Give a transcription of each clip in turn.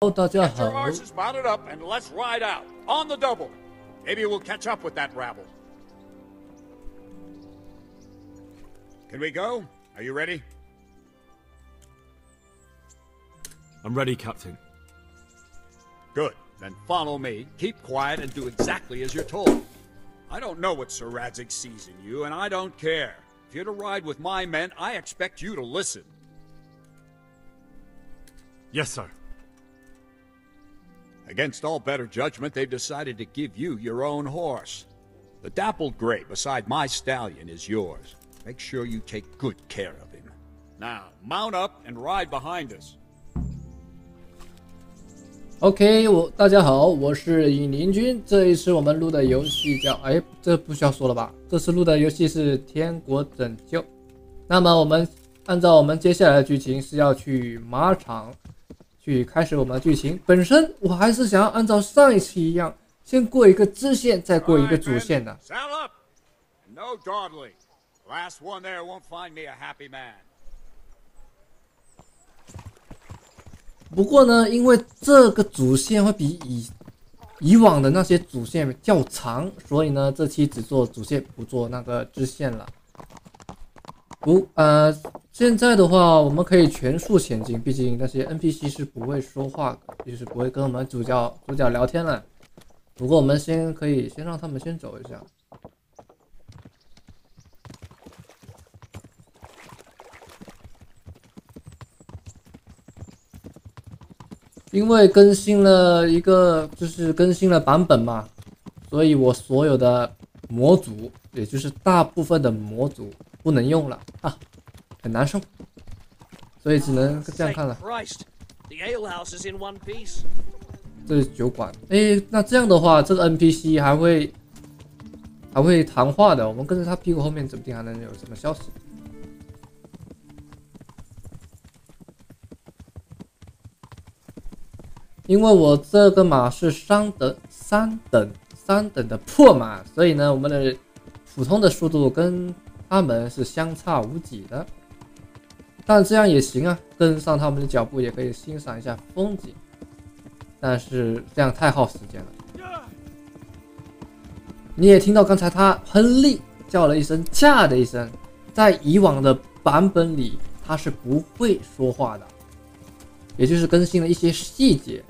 大家 Get your 好， horses mounted up and let's ride out. On the double. Maybe we'll catch up with that rabble. Can we go? Are you ready? I'm ready, Captain. Good. Then follow me. Keep quiet and do exactly as you're told. I don't know what Sir Radzig sees in you, and I don't care. If you're to ride with my men, I expect you to listen. Yes, sir. Against all better judgment, they've decided to give you your own horse. The dappled gray beside my stallion is yours. Make sure you take good care of him. Now, mount up and ride behind us. OK， 大家好，我是尹林君。这一次我们录的游戏叫……这不需要说了吧？这次录的游戏是《天国拯救》。那么我们按照我们接下来的剧情是要去马场，去开始我们的剧情。本身我还是想要按照上一期一样，先过一个支线，再过一个主线的。Saddle up. No dawdling. Last one there won't find me a happy man. 不过呢，因为这个主线会比以往的那些主线较长，所以呢，这期只做主线，不做那个支线了。现在的话，我们可以全速前进，毕竟那些 NPC 是不会说话的，就是不会跟我们主角聊天了。不过我们可以先让他们先走一下。因为更新了版本嘛，所以我所有的模组，也就是大部分的模组不能用了啊，很难受，所以只能这样看了。这是酒馆，那这样的话，这个 NPC 还会谈话的，我们跟着他屁股后面，指不定还能有什么消息。因为我这个马是三等的破马，所以呢，我们的普通的速度跟他们是相差无几的。但这样也行啊，跟上他们的脚步也可以欣赏一下风景。但是这样太耗时间了。你也听到刚才他亨利叫了一声，恰的一声，在以往的版本里他是不会说话的，也就是更新了一些细节。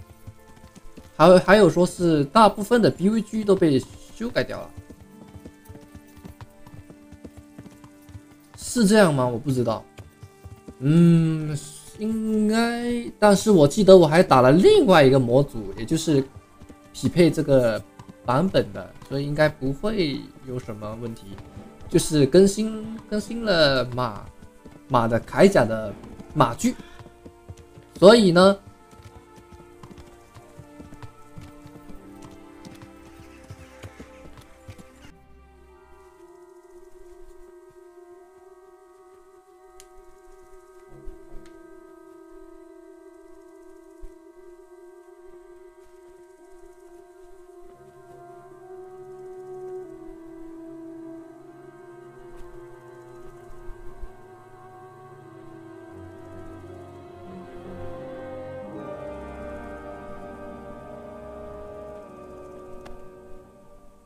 还有说是大部分的 BVG 都被修改掉了，是这样吗？我不知道，应该，但是我记得我还打了另外一个模组，也就是匹配这个版本的，所以应该不会有什么问题，就是更新了马的铠甲的马具，所以呢。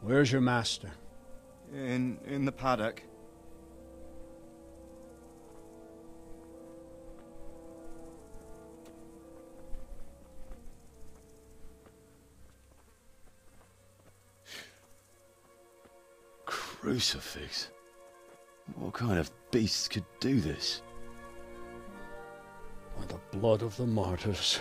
Where's your master? In the paddock. Crucifix? What kind of beasts could do this? By the blood of the martyrs.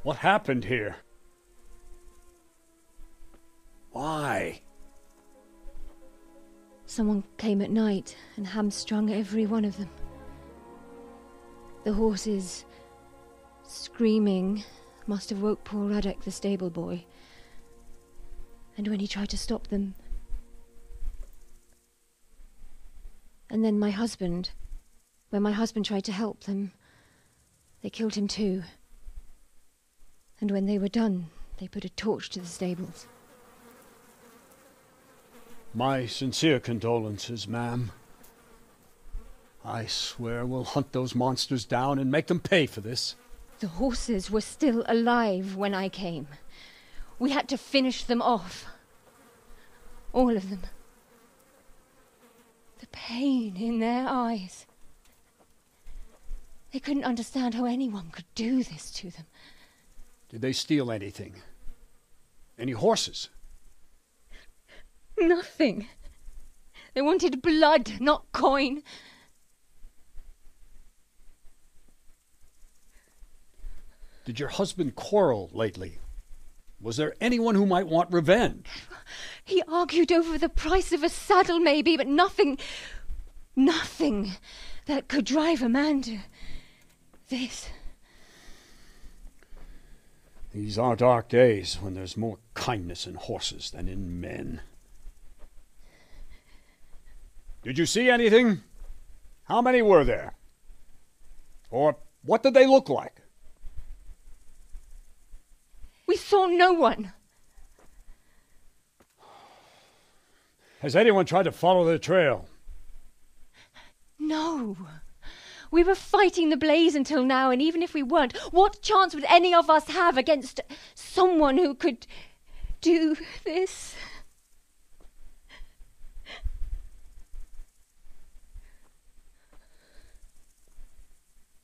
What happened here? Why? Someone came at night and hamstrung every one of them. The horses, screaming, must have woke poor Radek, the stable boy. And when he tried to stop them... And then when my husband tried to help them, they killed him too. And when they were done, they put a torch to the stables. My sincere condolences, ma'am. I swear we'll hunt those monsters down and make them pay for this. The horses were still alive when I came. We had to finish them off. All of them. The pain in their eyes. They couldn't understand how anyone could do this to them. Did they steal anything? Any horses? Nothing. They wanted blood, not coin. Did your husband quarrel lately? Was there anyone who might want revenge? He argued over the price of a saddle, maybe, but nothing that could drive a man to this. These are dark days when there's more kindness in horses than in men. Did you see anything? How many were there? Or what did they look like? We saw no one. Has anyone tried to follow the trail? No. We were fighting the blaze until now, and even if we weren't, what chance would any of us have against someone who could do this?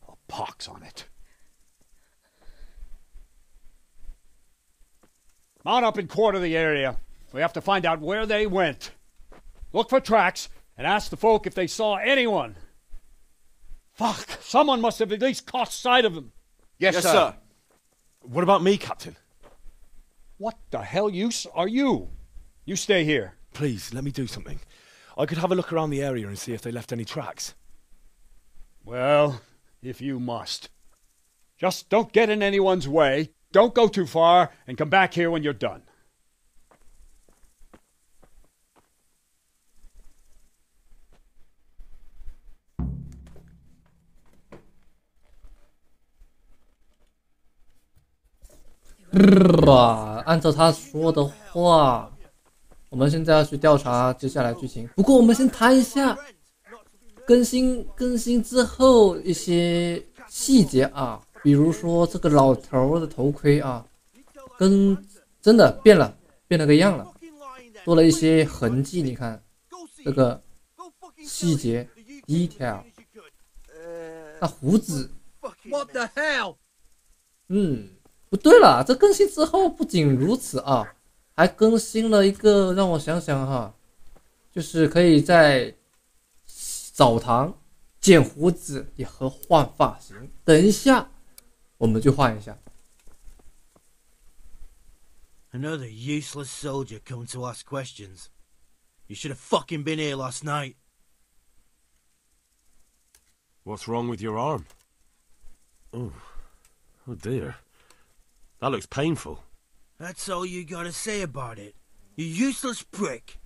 A pox on it. Mount up and quarter the area. We have to find out where they went. Look for tracks and ask the folk if they saw anyone. Fuck! Someone must have at least caught sight of them. Yes, sir. What about me, Captain? What the hell use are you? You stay here. Please, let me do something. I could have a look around the area and see if they left any tracks. Well, if you must. Just don't get in anyone's way, don't go too far, and come back here when you're done.按照他说的话，我们现在要去调查接下来剧情。不过我们先谈一下更新之后一些细节啊，比如说这个老头的头盔啊，跟真的变了个样了，多了一些痕迹。你看这个细节 detail， 那胡子 What the hell？ 不对了，这更新之后不仅如此啊，还更新了一个，让我想想哈，就是可以在澡堂剪胡子也和换发型。等一下我们就换一下。Another useless soldier come to ask questions. You should have fucking been here last night. What's wrong with your arm? Oh dear. That looks painful. That's all you gotta say about it. You useless prick.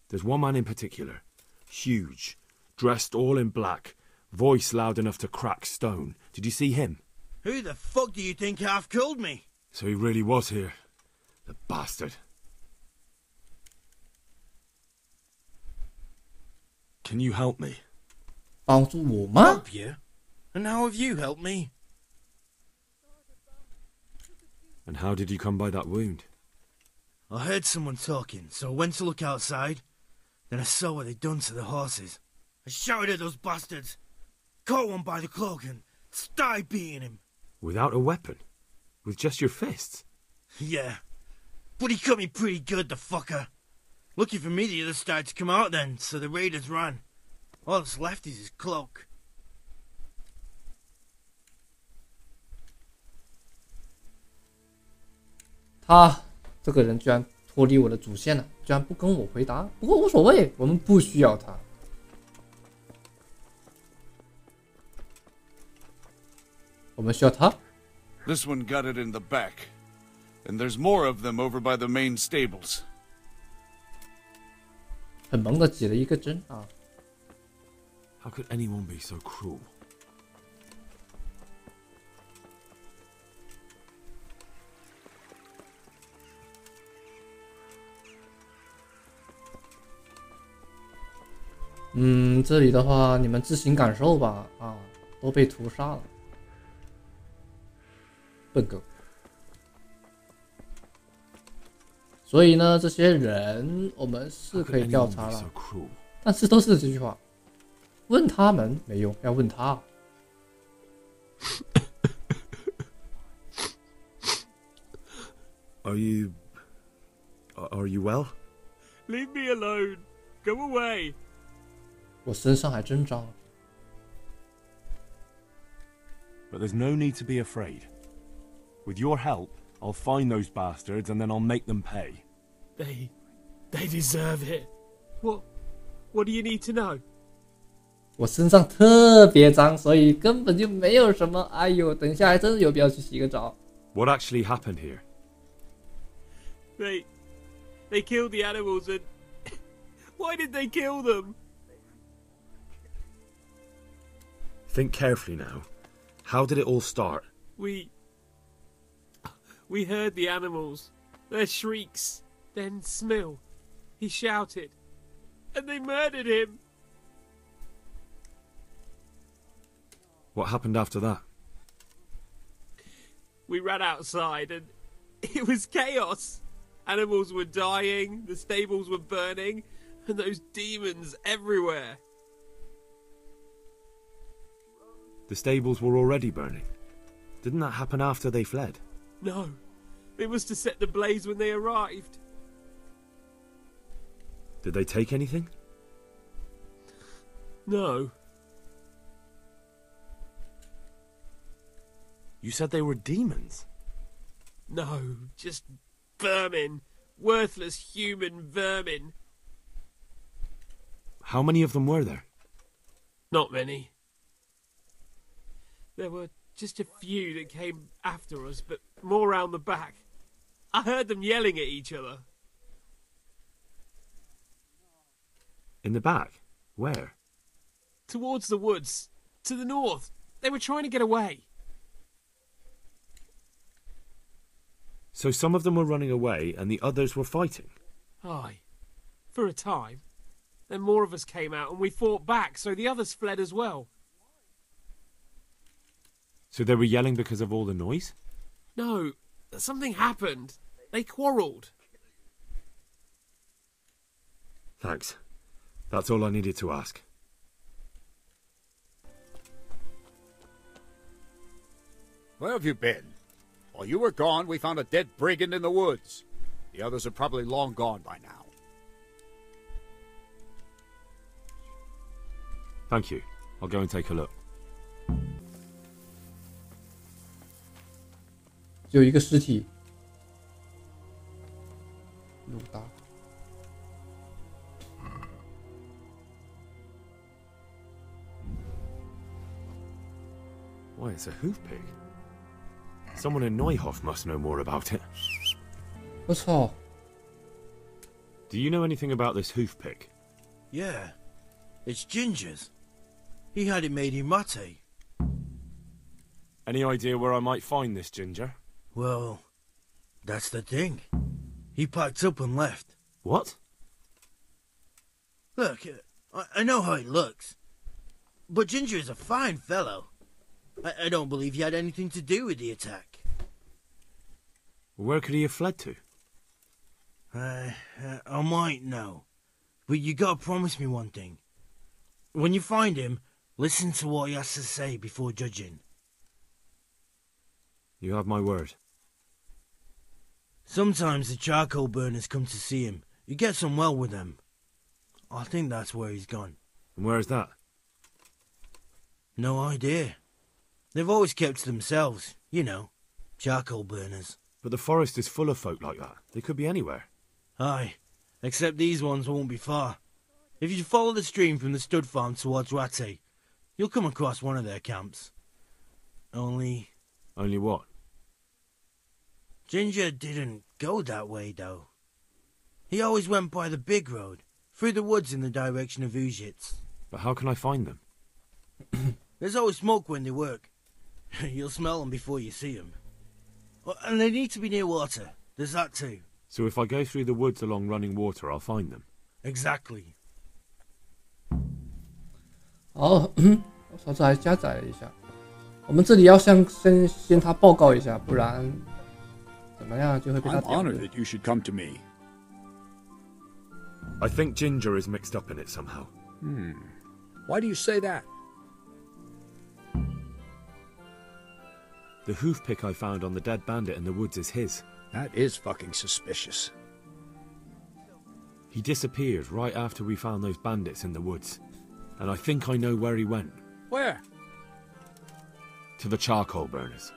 There's one man in particular. Huge. Dressed all in black. Voice loud enough to crack stone. Did you see him? Who the fuck do you think half killed me? So he really was here. The bastard. Can you help me? 帮助我吗？ Help you? And how have you helped me? And how did you come by that wound? I heard someone talking, so I went to look outside. Then I saw what they'd done to the horses. I shouted at those bastards, caught one by the cloak and started beating him. Without a weapon? With just your fists? Yeah, but he cut me pretty good, the fucker. Lucky for me the others started to come out then, so the raiders ran. All that's left is his cloak. 他这个人居然脱离我的主线了，居然不跟我回答。不过无所谓，我们不需要他。我们需要他。This one got it in the back, and there's more of them over by the main stables. 很萌的挤了一个针啊。How could anyone be so cruel? 这里的话你们自行感受吧。啊，都被屠杀了，笨狗。所以呢，这些人我们是可以调查了，但是都是这句话，问他们没用，要问他。Are you well? Leave me alone. Go away. 我身上还真脏。But there's no need to be afraid. With your help, I'll find those bastards and then I'll make them pay. They deserve it. What do you need to know? 我身上特别脏，所以根本就没有什么。哎呦，等一下还真是有必要去洗个澡。What actually happened here? They killed the animals and why did they kill them? Think carefully now. How did it all start? We heard the animals, their shrieks, then Smill. He shouted, and they murdered him. What happened after that? We ran outside and it was chaos. Animals were dying, the stables were burning, and those demons everywhere. The stables were already burning. Didn't that happen after they fled? No, they must have set the blaze when they arrived. Did they take anything? No. You said they were demons. No, just vermin. Worthless human vermin. How many of them were there? Not many. There were just a few that came after us, but more round the back. I heard them yelling at each other. In the back? Where? Towards the woods. To the north. They were trying to get away. So some of them were running away and the others were fighting? Aye. For a time. Then more of us came out and we fought back, so the others fled as well. So they were yelling because of all the noise? No, something happened. They quarrelled. Thanks. That's all I needed to ask. Where have you been? While you were gone, we found a dead brigand in the woods. The others are probably long gone by now. Thank you. I'll go and take a look. 只有一个尸体。鲁达。Why, it's a hoof pig. Someone in Neuhof must know more about it. 我操！ Do you know anything about this hoof pig? Yeah, it's Ginger's. He had it made in mate. Any idea where I might find this ginger? Well, that's the thing. He packed up and left. What? Look, I know how he looks. But Ginger is a fine fellow. I don't believe he had anything to do with the attack. Where could he have fled to? I might know. But you gotta promise me one thing. When you find him, listen to what he has to say before judging. You have my word. Sometimes the charcoal burners come to see him. He gets on well with them. I think that's where he's gone. And where is that? No idea. They've always kept to themselves, you know, charcoal burners. But the forest is full of folk like that. They could be anywhere. Aye, except these ones won't be far. If you follow the stream from the stud farm towards Ratte, you'll come across one of their camps. Only... Only what? Ginger didn't go that way, though. He always went by the big road, through the woods in the direction of Uzhitz. But how can I find them? There's always smoke when they work. You'll smell them before you see them. And they need to be near water. There's that too. So if I go through the woods along running water, I'll find them? Exactly. 好，我嫂子还加载了一下。我们这里要先他报告一下，不然怎么样就会被他 I'm 屌 honored 的。 that you should come to me. I think Ginger is mixed up in it somehow. Why do you say that? The hoof pick I found on the dead bandit in the woods is his. That is fucking suspicious. He disappeared right after we found those bandits in the woods. And I think I know where he went. Where? To the charcoal burners.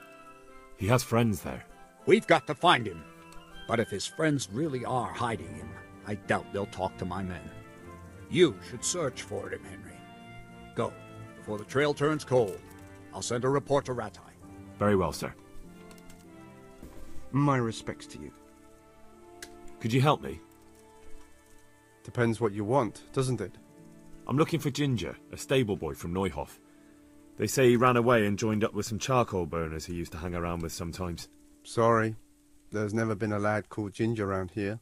He has friends there. We've got to find him. But if his friends really are hiding him, I doubt they'll talk to my men. You should search for him, Henry. Go, before the trail turns cold. I'll send a report to Ratai. Very well, sir. My respects to you. Could you help me? Depends what you want, doesn't it? I'm looking for Ginger, a stable boy from Neuhof. They say he ran away and joined up with some charcoal burners he used to hang around with sometimes. Sorry. There's never been a lad called Ginger around here.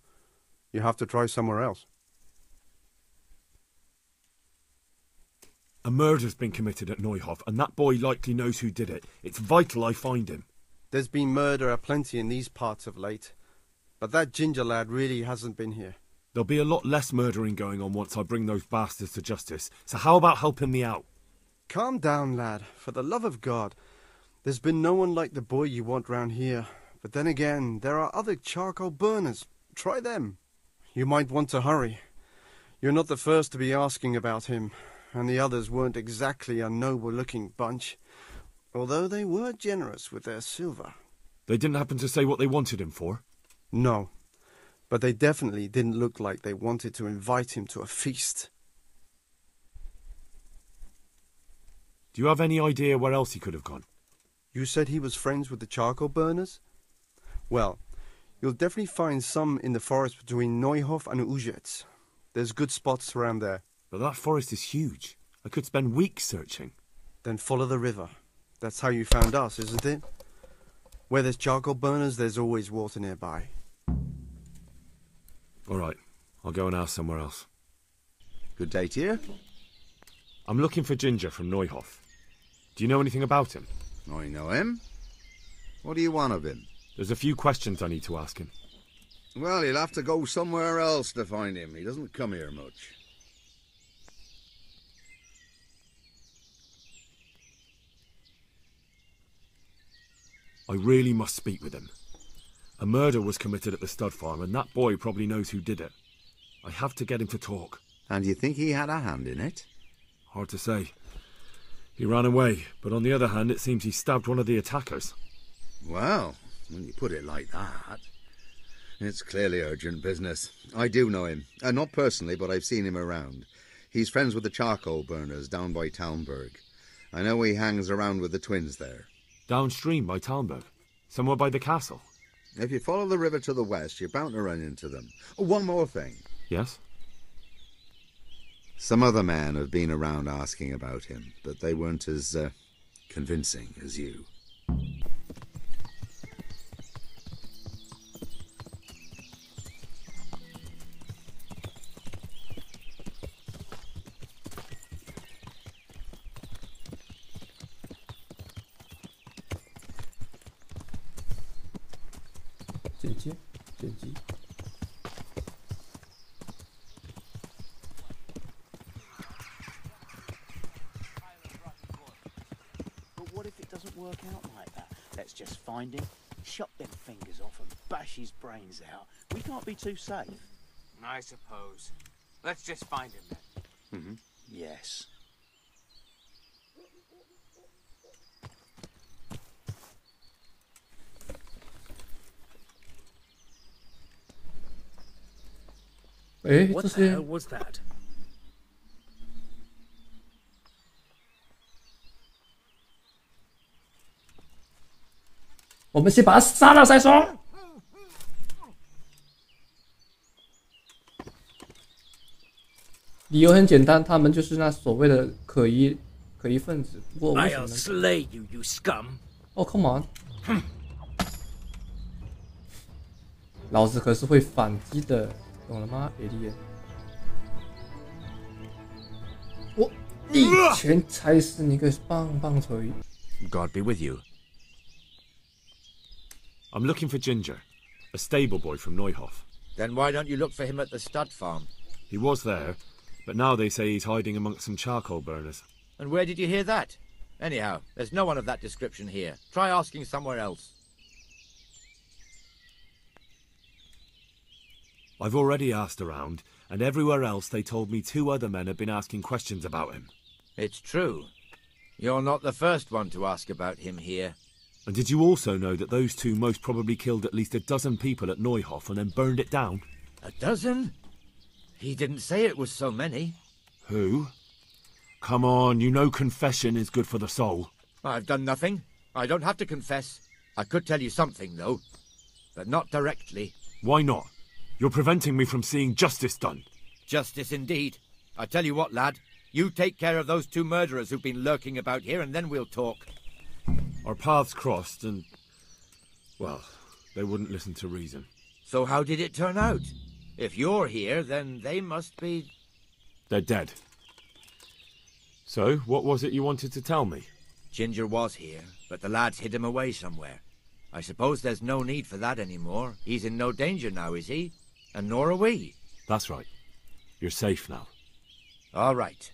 You have to try somewhere else. A murder's been committed at Neuhof, and that boy likely knows who did it. It's vital I find him. There's been murder aplenty in these parts of late. But that Ginger lad really hasn't been here. There'll be a lot less murdering going on once I bring those bastards to justice, so how about helping me out? Calm down, lad. For the love of God. There's been no one like the boy you want round here. But then again, there are other charcoal burners. Try them. You might want to hurry. You're not the first to be asking about him, and the others weren't exactly a noble-looking bunch, although they were generous with their silver. They didn't happen to say what they wanted him for? No, but they definitely didn't look like they wanted to invite him to a feast. Do you have any idea where else he could have gone? You said he was friends with the charcoal burners? Well, you'll definitely find some in the forest between Neuhof and Uzhets. There's good spots around there. But that forest is huge. I could spend weeks searching. Then follow the river. That's how you found us, isn't it? Where there's charcoal burners, there's always water nearby. All right, I'll go and ask somewhere else. Good day to you. I'm looking for Ginger from Neuhof. Do you know anything about him? I know him. What do you want of him? There's a few questions I need to ask him. Well, you'll have to go somewhere else to find him. He doesn't come here much. I really must speak with him. A murder was committed at the stud farm, and that boy probably knows who did it. I have to get him to talk. And you think he had a hand in it? Hard to say. He ran away, but on the other hand, it seems he stabbed one of the attackers. Well, when you put it like that, it's clearly urgent business. I do know him. Not personally, but I've seen him around. He's friends with the charcoal burners down by Talmberg. I know he hangs around with the twins there. Downstream by Talmberg? Somewhere by the castle? If you follow the river to the west, you're bound to run into them. Oh, one more thing. Yes? Some other men have been around asking about him, but they weren't as convincing as you. But what if it doesn't work out like that? Let's just find him, chop them fingers off and bash his brains out. We can't be too safe. I suppose. Let's just find him then. Mm-hmm. Yes. What the hell was that? 我们先把他杀了再说。理由很简单，他们就是那所谓的可疑分子。不过为什么 I'll slay you, you scum! Oh, come on！ 老子可是会反击的，懂了吗 ，alien？ 我一拳踩死你个棒棒槌。 God be with you. I'm looking for Ginger, a stable boy from Neuhof. Then why don't you look for him at the stud farm? He was there, but now they say he's hiding amongst some charcoal burners. And where did you hear that? Anyhow, there's no one of that description here. Try asking somewhere else. I've already asked around, and everywhere else they told me 2 other men had been asking questions about him. It's true. You're not the first one to ask about him here. And did you also know that those 2 most probably killed at least a dozen people at Neuhof and then burned it down? A dozen? He didn't say it was so many. Who? Come on, you know confession is good for the soul. I've done nothing. I don't have to confess. I could tell you something, though. But not directly. Why not? You're preventing me from seeing justice done. Justice indeed. I tell you what, lad. You take care of those 2 murderers who've been lurking about here, and then we'll talk. Our paths crossed and... well, they wouldn't listen to reason. So how did it turn out? If you're here, then they must be... They're dead. So, what was it you wanted to tell me? Ginger was here, but the lads hid him away somewhere. I suppose there's no need for that anymore. He's in no danger now, is he? And nor are we. That's right. You're safe now. All right.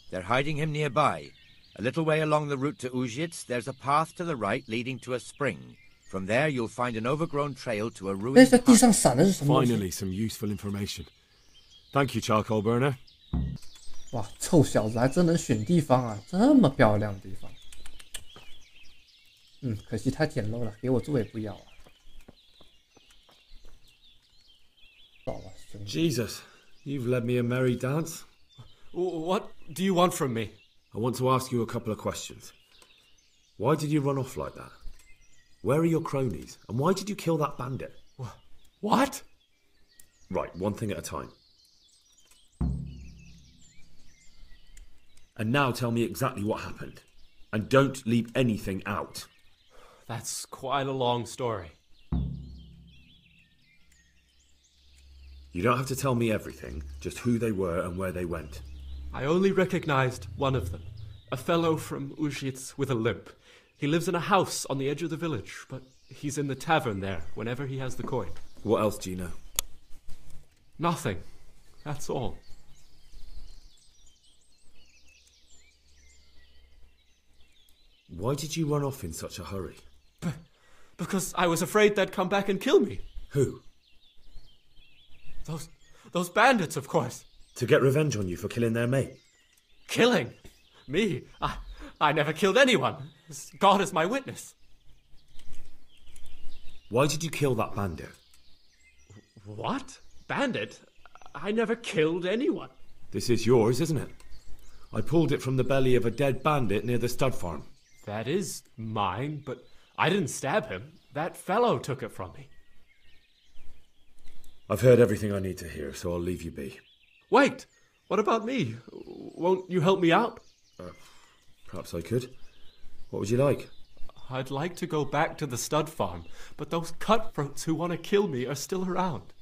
They're hiding him nearby. A little way along the route to Uzhitz, there's a path to the right leading to a spring. From there, you'll find an overgrown trail to a ruined hut. Finally, some useful information. Thank you, charcoal burner. 哇，臭小子还真能选地方啊！这么漂亮的地方。可惜太简陋了，给我住也不要啊。糟了，兄弟。 Jesus, you've led me a merry dance. What do you want from me? I want to ask you a couple of questions. Why did you run off like that? Where are your cronies? And why did you kill that bandit? What? Right, one thing at a time. And now tell me exactly what happened. And don't leave anything out. That's quite a long story. You don't have to tell me everything, just who they were and where they went. I only recognized one of them, a fellow from Uzhitz with a limp. He lives in a house on the edge of the village, but he's in the tavern there whenever he has the coin. What else do you know? Nothing. That's all. Why did you run off in such a hurry? Because I was afraid they'd come back and kill me. Who? Those bandits, of course. To get revenge on you for killing their mate? Killing? Me? I never killed anyone. God is my witness. Why did you kill that bandit? What? Bandit? I never killed anyone. This is yours, isn't it? I pulled it from the belly of a dead bandit near the stud farm. That is mine, but I didn't stab him. That fellow took it from me. I've heard everything I need to hear, so I'll leave you be. Wait! What about me? Won't you help me out? Perhaps I could. What would you like? I'd like to go back to the stud farm, but those cutthroats who want to kill me are still around.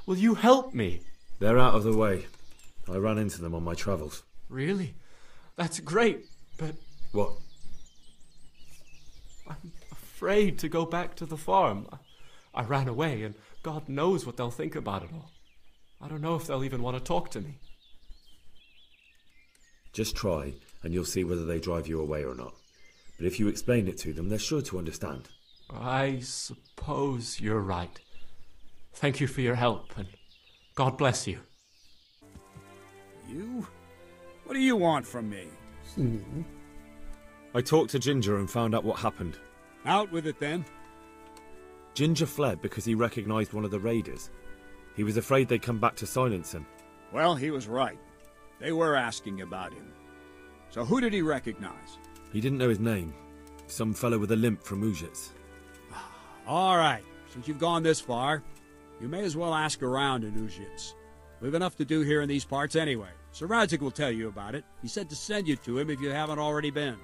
Will you help me? They're out of the way. I ran into them on my travels. Really? That's great, but... What? I'm afraid to go back to the farm. I ran away, and God knows what they'll think about it all. I don't know if they'll even want to talk to me. Just try, and you'll see whether they drive you away or not. But if you explain it to them, they're sure to understand. I suppose you're right. Thank you for your help, and God bless you. You? What do you want from me? I talked to Ginger and found out what happened. Out with it, then. Ginger fled because he recognized one of the raiders. He was afraid they'd come back to silence him. Well, he was right. They were asking about him. So who did he recognize? He didn't know his name. Some fellow with a limp from Uzhitz. All right. Since you've gone this far, you may as well ask around in Uzhitz. We've enough to do here in these parts anyway. Sir Radzik will tell you about it. He said to send you to him if you haven't already been.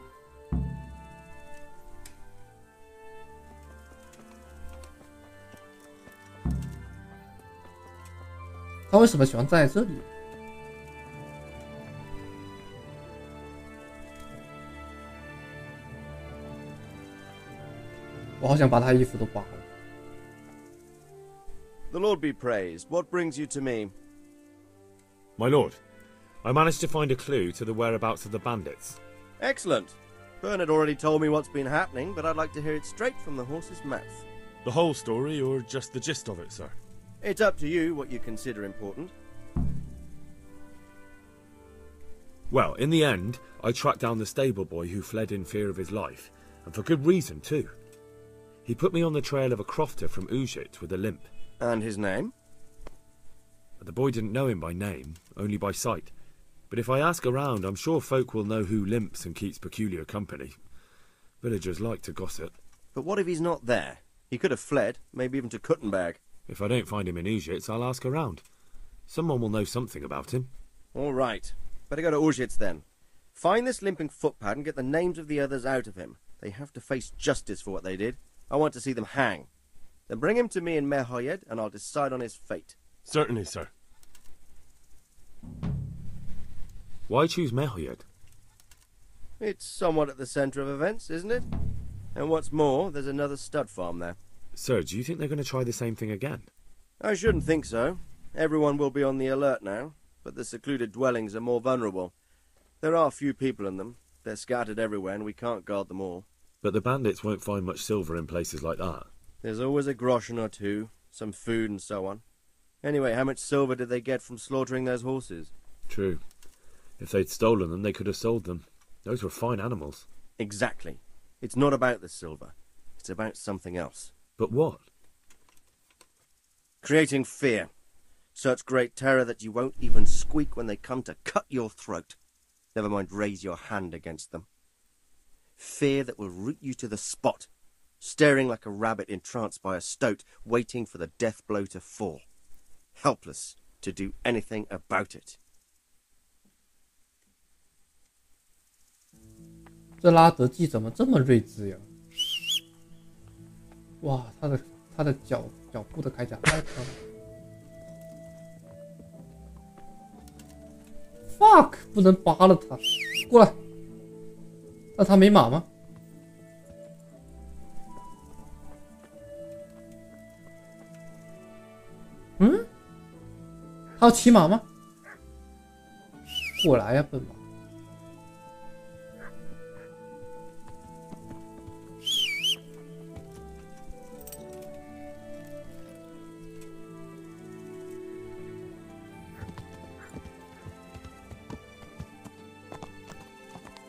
我好想把他衣服都扒了。The Lord be praised. What brings you to me? My lord, I managed to find a clue to the whereabouts of the bandits. Excellent. Bernard already told me what's been happening, but I'd like to hear it straight from the horse's mouth. The whole story, or just the gist of it, sir? It's up to you what you consider important. Well, in the end, I tracked down the stable boy who fled in fear of his life, and for good reason, too. He put me on the trail of a crofter from Ujit with a limp. And his name? The boy didn't know him by name, only by sight. But if I ask around, I'm sure folk will know who limps and keeps peculiar company. Villagers like to gossip. But what if he's not there? He could have fled, maybe even to Kuttenberg. If I don't find him in Ujits, I'll ask around. Someone will know something about him. All right. Better go to Ujits then. Find this limping footpad and get the names of the others out of him. They have to face justice for what they did. I want to see them hang. Then bring him to me in Mehoyed, and I'll decide on his fate. Certainly, sir. Why choose Mehoyed? It's somewhat at the centre of events, isn't it? And what's more, there's another stud farm there. Sir, do you think they're going to try the same thing again? I shouldn't think so. Everyone will be on the alert now, but the secluded dwellings are more vulnerable. There are few people in them. They're scattered everywhere, and we can't guard them all. But the bandits won't find much silver in places like that. There's always a groschen or two, some food and so on. Anyway, how much silver did they get from slaughtering those horses? True. If they'd stolen them, they could have sold them. Those were fine animals. Exactly. It's not about the silver. It's about something else. But what? Creating fear. Such great terror that you won't even squeak when they come to cut your throat. Never mind raise your hand against them. Fear that will root you to the spot, staring like a rabbit entranced by a stoat, waiting for the death blow to fall. Helpless to do anything about it. 这拉德记怎么这么睿智呀？哇，他的脚步的铠甲太长了。fuck， 不能扒了他，过来。那他没马吗？嗯，他要骑马吗？过来呀，笨马！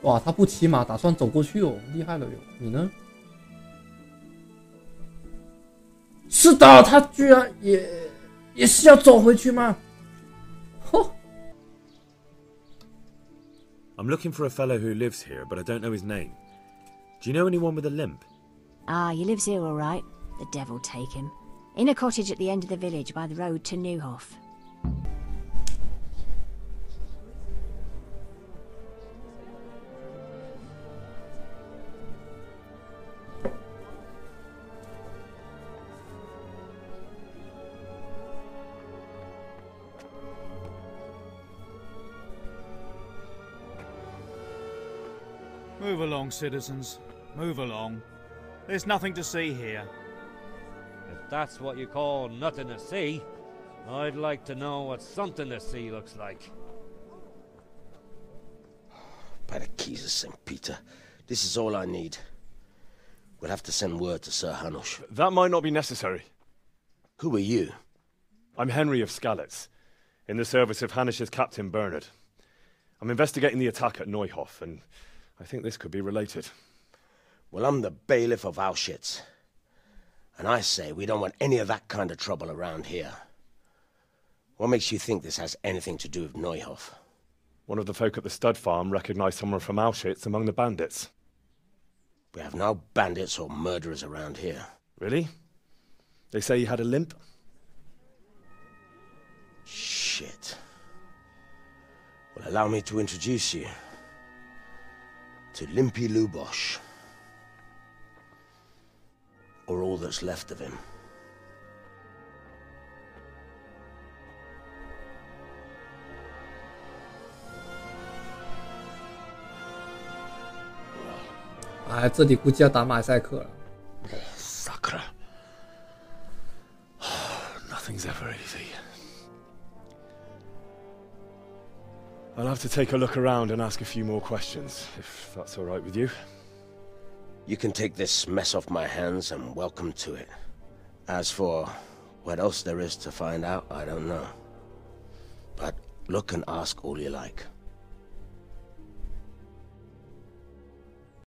哇，他不骑马，打算走过去哦，厉害了哟！你呢？是的，他居然也是要走回去吗？吼！ I'm looking for a fellow who lives here, but I don't know his name. Do you know anyone with a limp? Ah, he lives here all right. The devil take him. In a cottage at the end of the village by the road to Neuhof. Move along, citizens. Move along. There's nothing to see here. If that's what you call nothing to see, I'd like to know what something to see looks like. By the keys of St. Peter, this is all I need. We'll have to send word to Sir Hanush. That might not be necessary. Who are you? I'm Henry of Skalitz, in the service of Hanush's Captain Bernard. I'm investigating the attack at Neuhof, and I think this could be related. Well, I'm the bailiff of Auschwitz. And I say we don't want any of that kind of trouble around here. What makes you think this has anything to do with Neuhof? One of the folk at the stud farm recognized someone from Auschwitz among the bandits. We have no bandits or murderers around here. Really? They say he had a limp? Shit. Well, allow me to introduce you to Limpy Lubosh. Or all that's left of him.哎，这里估计要打马赛克了。Acre. Nothing's ever easy. I'll have to take a look around and ask a few more questions, if that's all right with you. You can take this mess off my hands and welcome to it. As for what else there is to find out, I don't know. But look and ask all you like.